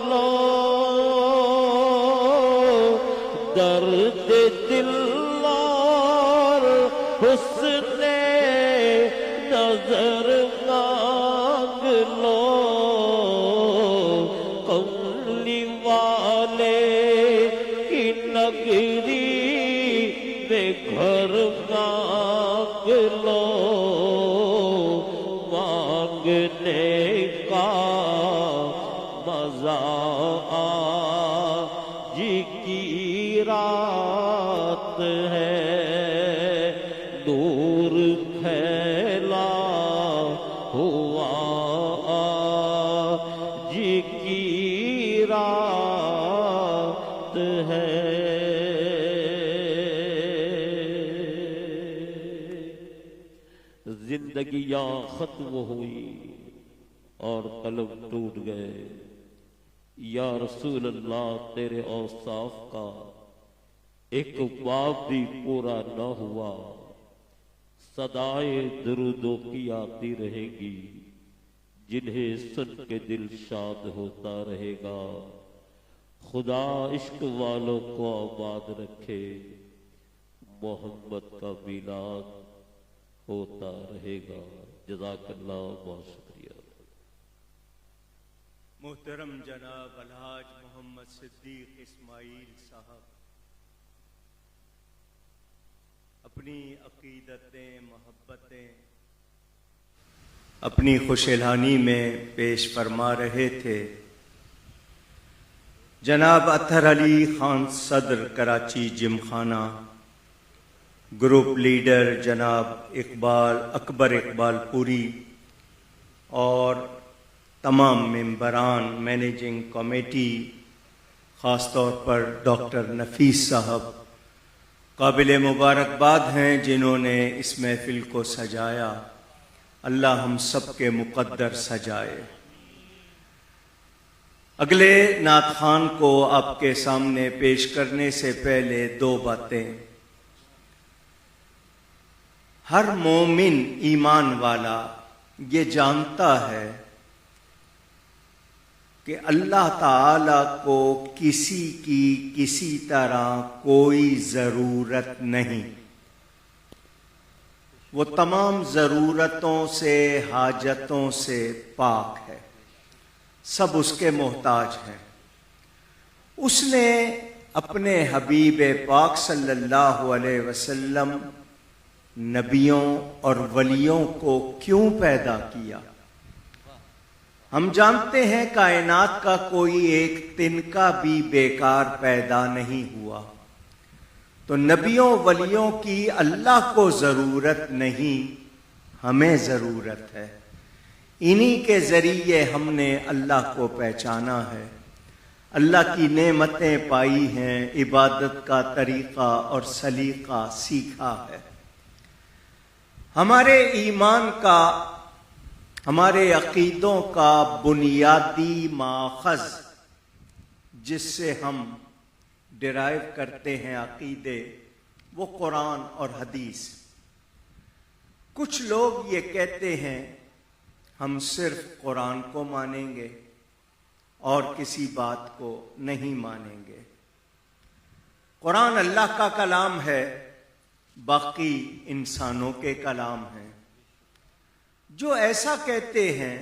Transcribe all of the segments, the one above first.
لو درد دل اور حسن نظر مانگ لو کملی والے کی نگری میں گھر مانگ لو مانگنے کا مزہ آج کی رات ہے نور پھیلا ہوا آج کی رات ہے زندگیاں ختم ہوئی اور قلم ٹوٹ گئے یا رسول اللہ تیرے اوصاف کا ایک باب بھی پورا نہ ہوا صدائے درودوں کی آتی رہے گی جنہیں سن کے دل شاد ہوتا رہے گا خدا عشق والوں کو آباد رکھے محمد کا میلاد ہوتا رہے گا جزاک اللہ بہت شکریہ محترم جناب الحاج محمد صدیق اسماعیل صاحب اپنی عقیدتیں محبتیں اپنی خوش الحانی میں پیش فرما رہے تھے جناب اطہر علی خان صدر کراچی جم خانہ گروپ لیڈر جناب اکبر اقبال پوری اور تمام ممبران مینیجنگ کمیٹی خاص طور پر ڈاکٹر نفیس صاحب قابل مبارکباد ہیں جنہوں نے اس محفل کو سجایا اللہ ہم سب کے مقدر سجائے اگلے نعت خوان کو آپ کے سامنے پیش کرنے سے پہلے دو باتیں ہر مومن ایمان والا یہ جانتا ہے کہ اللہ تعالی کو کسی کی کسی طرح کوئی ضرورت نہیں وہ تمام ضرورتوں سے حاجتوں سے پاک ہے سب اس کے محتاج ہیں اس نے اپنے حبیب پاک صلی اللہ علیہ وسلم نبیوں اور ولیوں کو کیوں پیدا کیا ہم جانتے ہیں کائنات کا کوئی ایک تنکا بھی بیکار پیدا نہیں ہوا تو نبیوں ولیوں کی اللہ کو ضرورت نہیں ہمیں ضرورت ہے انہی کے ذریعے ہم نے اللہ کو پہچانا ہے اللہ کی نعمتیں پائی ہیں عبادت کا طریقہ اور سلیقہ سیکھا ہے ہمارے ایمان کا ہمارے عقیدوں کا بنیادی ماخذ جس سے ہم ڈرائیو کرتے ہیں عقیدے وہ قرآن اور حدیث کچھ لوگ یہ کہتے ہیں ہم صرف قرآن کو مانیں گے اور کسی بات کو نہیں مانیں گے قرآن اللہ کا کلام ہے باقی انسانوں کے کلام ہیں جو ایسا کہتے ہیں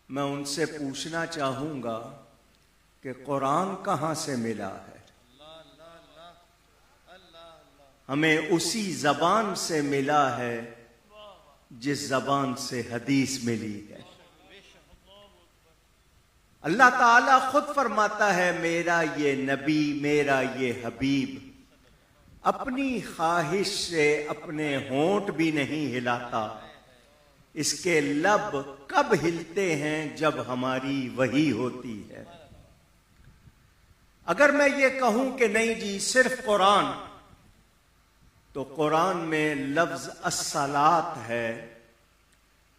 میں ان سے پوچھنا چاہوں گا کہ قرآن کہاں سے ملا ہے ہمیں اسی زبان سے ملا ہے جس زبان سے حدیث ملی ہے اللہ تعالیٰ خود فرماتا ہے میرا یہ نبی میرا یہ حبیب اپنی خواہش سے اپنے ہونٹ بھی نہیں ہلاتا اس کے لب کب ہلتے ہیں جب ہماری وحی ہوتی ہے اگر میں یہ کہوں کہ نہیں جی صرف قرآن تو قرآن میں لفظ الصلاۃ ہے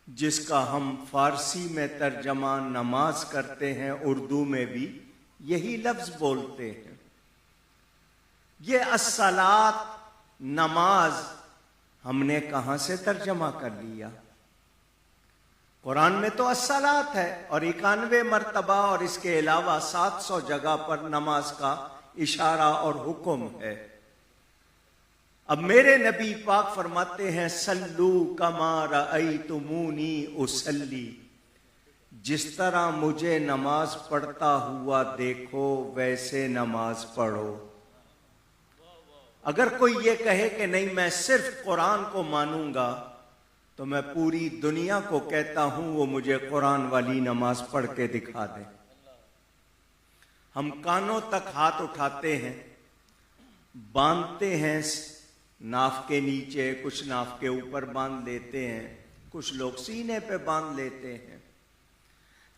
جس کا ہم فارسی میں ترجمہ نماز کرتے ہیں اردو میں بھی یہی لفظ بولتے ہیں یہ الصلاۃ نماز ہم نے کہاں سے ترجمہ کر لیا قرآن میں تو الصلاۃ ہے اور 91 مرتبہ اور اس کے علاوہ 700 جگہ پر نماز کا اشارہ اور حکم ہے۔ اب میرے نبی پاک فرماتے ہیں سلو کما رأیتمونی اصلی، جس طرح مجھے نماز پڑھتا ہوا دیکھو ویسے نماز پڑھو۔ اگر کوئی یہ کہے کہ نہیں میں صرف قرآن کو مانوں گا تو میں پوری دنیا کو کہتا ہوں وہ مجھے قرآن والی نماز پڑھ کے دکھا دے۔ ہم کانوں تک ہاتھ اٹھاتے ہیں، باندھتے ہیں ناف کے نیچے، کچھ ناف کے اوپر باندھ لیتے ہیں، کچھ لوگ سینے پہ باندھ لیتے ہیں،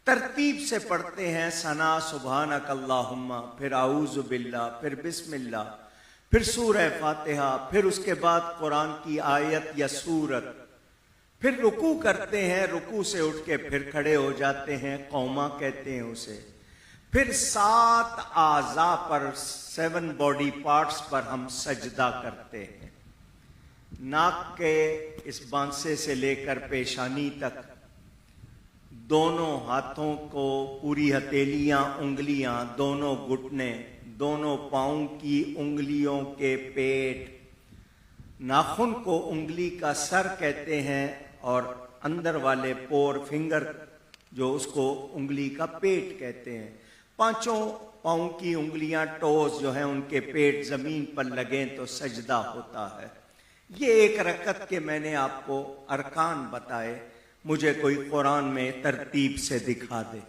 ترتیب سے پڑھتے ہیں ثنا سبحانک اللہم، پھر اعوذ باللہ، پھر بسم اللہ، پھر سورہ فاتحہ، پھر اس کے بعد قرآن کی آیت یا سورت، پھر رکوع کرتے ہیں، رکوع سے اٹھ کے پھر کھڑے ہو جاتے ہیں، قوما کہتے ہیں اسے، پھر 7 اعضاء پر 7 باڈی پارٹس پر ہم سجدہ کرتے ہیں، ناک کے اس بانسے سے لے کر پیشانی تک، دونوں ہاتھوں کو پوری ہتھیلیاں، انگلیاں، دونوں گھٹنے، دونوں پاؤں کی انگلیوں کے پیٹ، ناخن کو انگلی کا سر کہتے ہیں اور اندر والے پور فنگر جو اس کو انگلی کا پیٹ کہتے ہیں، 5 پاؤں کی انگلیاں ٹوز جو ہیں ان کے پیٹ زمین پر لگیں تو سجدہ ہوتا ہے۔ یہ ایک رکعت کے میں نے آپ کو ارکان بتائے، مجھے کوئی قرآن میں ترتیب سے دکھا دے۔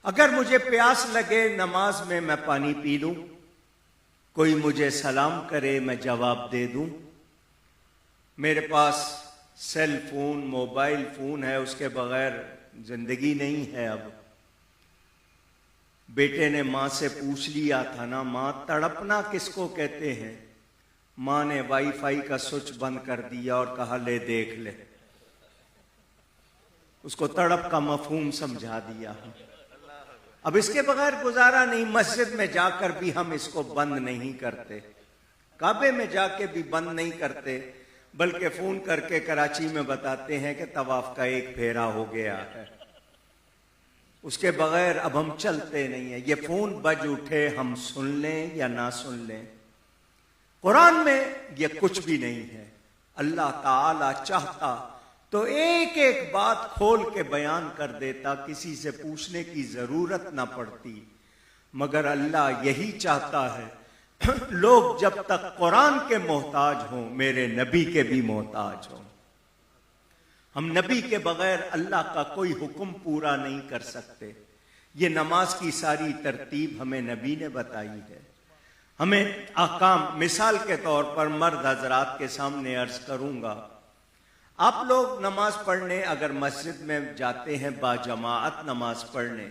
اگر مجھے پیاس لگے نماز میں میں پانی پی لوں، کوئی مجھے سلام کرے میں جواب دے دوں، میرے پاس سیل فون، موبائل فون ہے، اس کے بغیر زندگی نہیں ہے۔ اب بیٹے نے ماں سے پوچھ لیا تھا نا، ماں تڑپنا کس کو کہتے ہیں؟ ماں نے وائی فائی کا سوئچ بند کر دیا اور کہا لے دیکھ لے، اس کو تڑپ کا مفہوم سمجھا دیا۔ اب اس کے بغیر گزارا نہیں، مسجد میں جا کر بھی ہم اس کو بند نہیں کرتے، کعبے میں جا کے بھی بند نہیں کرتے، بلکہ فون کر کے کراچی میں بتاتے ہیں کہ طواف کا 1 پھیرا ہو گیا ہے۔ اس کے بغیر اب ہم چلتے نہیں ہیں۔ یہ فون بج اٹھے ہم سن لیں یا نہ سن لیں، قرآن میں یہ کچھ بھی نہیں ہے۔ اللہ تعالی چاہتا تو ایک ایک بات کھول کے بیان کر دیتا، کسی سے پوچھنے کی ضرورت نہ پڑتی، مگر اللہ یہی چاہتا ہے لوگ جب تک قرآن کے محتاج ہوں میرے نبی کے بھی محتاج ہوں۔ ہم نبی کے بغیر اللہ کا کوئی حکم پورا نہیں کر سکتے۔ یہ نماز کی ساری ترتیب ہمیں نبی نے بتائی ہے۔ ہمیں احکام، مثال کے طور پر مرد حضرات کے سامنے عرض کروں گا، آپ لوگ نماز پڑھنے اگر مسجد میں جاتے ہیں باجماعت نماز پڑھنے،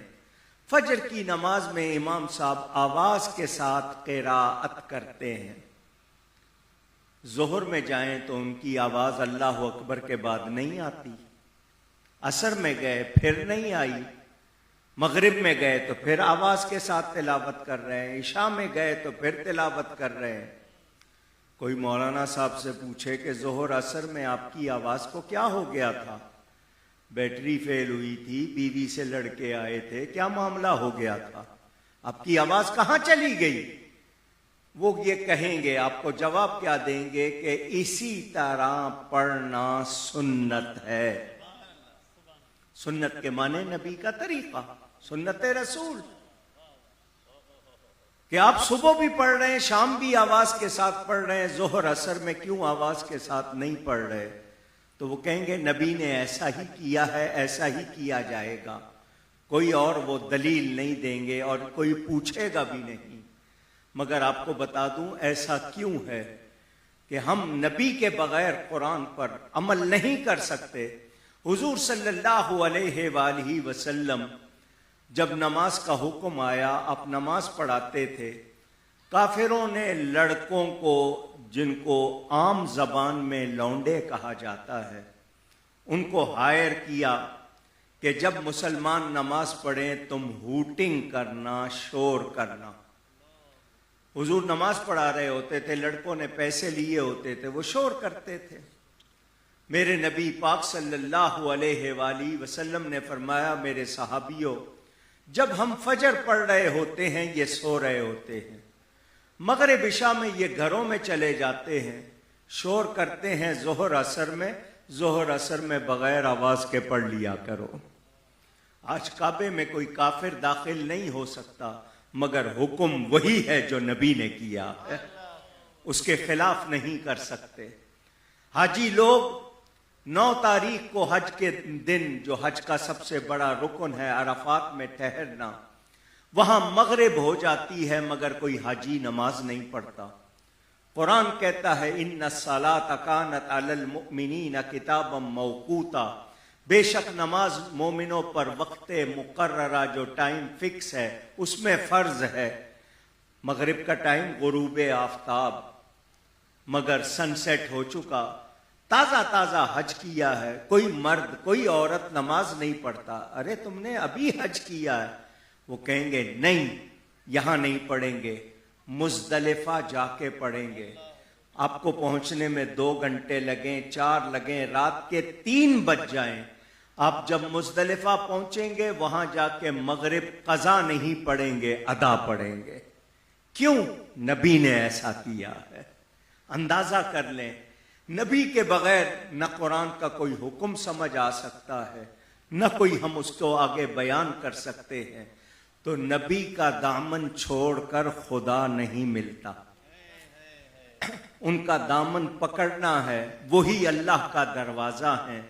فجر کی نماز میں امام صاحب آواز کے ساتھ قراءت کرتے ہیں، ظہر میں جائیں تو ان کی آواز اللہ اکبر کے بعد نہیں آتی، عصر میں گئے پھر نہیں آئی، مغرب میں گئے تو پھر آواز کے ساتھ تلاوت کر رہے ہیں، عشاء میں گئے تو پھر تلاوت کر رہے ہیں۔ کوئی مولانا صاحب سے پوچھے کہ ظہر عصر میں آپ کی آواز کو کیا ہو گیا تھا؟ بیٹری فیل ہوئی تھی، بیوی سے لڑکے آئے تھے، کیا معاملہ ہو گیا تھا؟ آپ کی آواز کہاں چلی گئی؟ وہ یہ کہیں گے، آپ کو جواب کیا دیں گے کہ اسی طرح پڑھنا سنت ہے۔ سنت کے معنی نبی کا طریقہ، سنت رسول، کہ آپ صبح بھی پڑھ رہے ہیں، شام بھی آواز کے ساتھ پڑھ رہے ہیں، ظہر عصر میں کیوں آواز کے ساتھ نہیں پڑھ رہے؟ تو وہ کہیں گے نبی نے ایسا ہی کیا ہے، ایسا ہی کیا جائے گا، کوئی اور وہ دلیل نہیں دیں گے اور کوئی پوچھے گا بھی نہیں۔ مگر آپ کو بتا دوں ایسا کیوں ہے کہ ہم نبی کے بغیر قرآن پر عمل نہیں کر سکتے۔ حضور صلی اللہ علیہ وآلہ وسلم جب نماز کا حکم آیا، آپ نماز پڑھاتے تھے، کافروں نے لڑکوں کو، جن کو عام زبان میں لونڈے کہا جاتا ہے، ان کو ہائر کیا کہ جب مسلمان نماز پڑھیں تم ہوٹنگ کرنا، شور کرنا۔ حضور نماز پڑھا رہے ہوتے تھے، لڑکوں نے پیسے لیے ہوتے تھے، وہ شور کرتے تھے۔ میرے نبی پاک صلی اللہ علیہ وآلہ وسلم نے فرمایا، میرے صحابیوں، جب ہم فجر پڑھ رہے ہوتے ہیں یہ سو رہے ہوتے ہیں، مغرب عشاء میں یہ گھروں میں چلے جاتے ہیں، شور کرتے ہیں ظہر عصر میں، ظہر عصر میں بغیر آواز کے پڑھ لیا کرو۔ آج کعبے میں کوئی کافر داخل نہیں ہو سکتا، مگر حکم وہی ہے جو نبی نے کیا ہے، اس کے خلاف نہیں کر سکتے۔ حاجی لوگ 9 تاریخ کو حج کے دن، جو حج کا سب سے بڑا رکن ہے، عرفات میں ٹھہرنا، وہاں مغرب ہو جاتی ہے مگر کوئی حاجی نماز نہیں پڑھتا۔ قرآن کہتا ہے ان الصلاۃ کانت علی المؤمنین کتابا موقوتا، بے شک نماز مومنوں پر وقت مقررہ جو ٹائم فکس ہے اس میں فرض ہے۔ مغرب کا ٹائم غروب آفتاب، مگر سن سیٹ ہو چکا، تازہ تازہ حج کیا ہے، کوئی مرد کوئی عورت نماز نہیں پڑھتا۔ ارے تم نے ابھی حج کیا ہے، وہ کہیں گے نہیں یہاں نہیں پڑھیں گے، مزدلفہ جا کے پڑھیں گے۔ آپ کو پہنچنے میں 2 گھنٹے لگیں، 4 لگیں، رات کے 3 بج جائیں، آپ جب مزدلفہ پہنچیں گے وہاں جا کے مغرب قضا نہیں پڑھیں گے، ادا پڑھیں گے۔ کیوں؟ نبی نے ایسا کیا ہے۔ اندازہ کر لیں، نبی کے بغیر نہ قرآن کا کوئی حکم سمجھ آ سکتا ہے، نہ کوئی ہم اس کو آگے بیان کر سکتے ہیں۔ تو نبی کا دامن چھوڑ کر خدا نہیں ملتا، ان کا دامن پکڑنا ہے، وہی اللہ کا دروازہ ہے،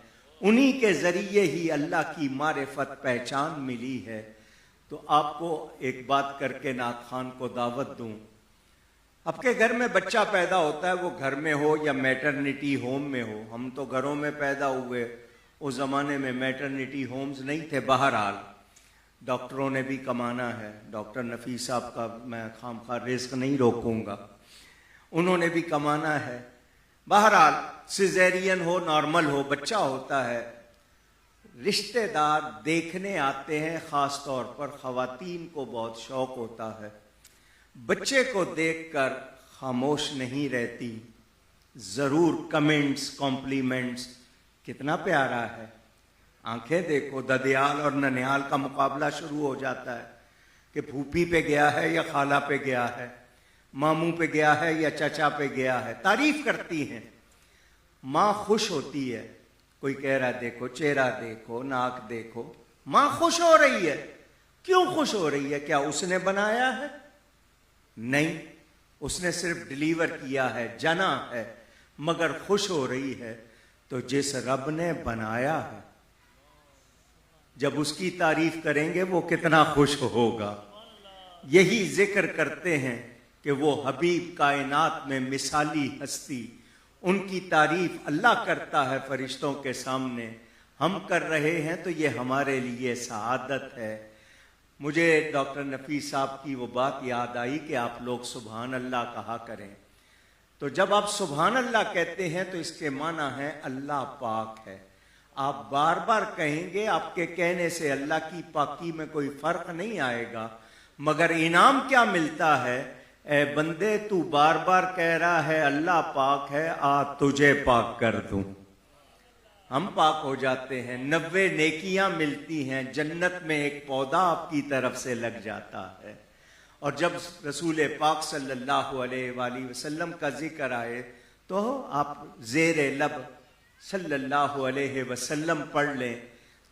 انہی کے ذریعے ہی اللہ کی معرفت پہچان ملی ہے۔ تو آپ کو ایک بات کر کے نعت خوان کو دعوت دوں، آپ کے گھر میں بچہ پیدا ہوتا ہے، وہ گھر میں ہو یا میٹرنٹی ہوم میں ہو، ہم تو گھروں میں پیدا ہوئے، اس زمانے میں میٹرنٹی ہومز نہیں تھے۔ بہرحال ڈاکٹروں نے بھی کمانا ہے، ڈاکٹر نفیس صاحب کا میں خام خواہ رزق نہیں روکوں گا، انہوں نے بھی کمانا ہے۔ بہرحال سیزیرین ہو نارمل ہو، بچہ ہوتا ہے، رشتہ دار دیکھنے آتے ہیں، خاص طور پر خواتین کو بہت شوق ہوتا ہے، بچے کو دیکھ کر خاموش نہیں رہتی، ضرور کمنٹس کمپلیمنٹس، کتنا پیارا ہے، آنکھیں دیکھو، ددیال اور ننیال کا مقابلہ شروع ہو جاتا ہے کہ پھوپھی پہ گیا ہے یا خالہ پہ گیا ہے، ماموں پہ گیا ہے یا چچا پہ گیا ہے، تعریف کرتی ہیں۔ ماں خوش ہوتی ہے، کوئی کہہ رہا ہے دیکھو چہرہ دیکھو، ناک دیکھو، ماں خوش ہو رہی ہے۔ کیوں خوش ہو رہی ہے؟ کیا اس نے بنایا ہے؟ نہیں، اس نے صرف ڈیلیور کیا ہے، جنا ہے، مگر خوش ہو رہی ہے تو جس رب نے بنایا ہے، جب اس کی تعریف کریں گے وہ کتنا خوش ہوگا۔ یہی ذکر کرتے ہیں کہ وہ حبیب کائنات میں مثالی ہستی، ان کی تعریف اللہ کرتا ہے فرشتوں کے سامنے، ہم کر رہے ہیں تو یہ ہمارے لیے سعادت ہے۔ مجھے ڈاکٹر نفیس صاحب کی وہ بات یاد آئی کہ آپ لوگ سبحان اللہ کہا کریں، تو جب آپ سبحان اللہ کہتے ہیں تو اس کے معنی ہے اللہ پاک ہے۔ آپ بار بار کہیں گے، آپ کے کہنے سے اللہ کی پاکی میں کوئی فرق نہیں آئے گا، مگر انعام کیا ملتا ہے؟ اے بندے تو بار بار کہہ رہا ہے اللہ پاک ہے، آ تجھے پاک کر دوں، ہم پاک ہو جاتے ہیں، 90 نیکیاں ملتی ہیں، جنت میں ایک پودا آپ کی طرف سے لگ جاتا ہے۔ اور جب رسول پاک صلی اللہ علیہ وآلہ وسلم کا ذکر آئے تو آپ زیر لب صلی اللہ علیہ وسلم پڑھ لیں،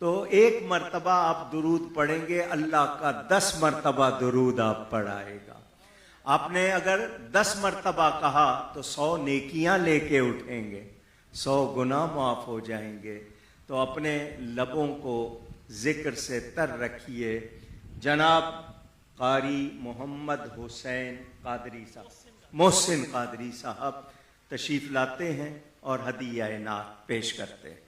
تو 1 مرتبہ آپ درود پڑھیں گے، اللہ کا 10 مرتبہ درود آپ پڑھائے گا۔ آپ نے اگر 10 مرتبہ کہا تو 100 نیکیاں لے کے اٹھیں گے، 100 گناہ معاف ہو جائیں گے۔ تو اپنے لبوں کو ذکر سے تر رکھیے۔ جناب قاری محمد حسین قادری صاحب، محسن قادری صاحب تشریف لاتے ہیں اور ہدیہ نعت پیش کرتے ہیں۔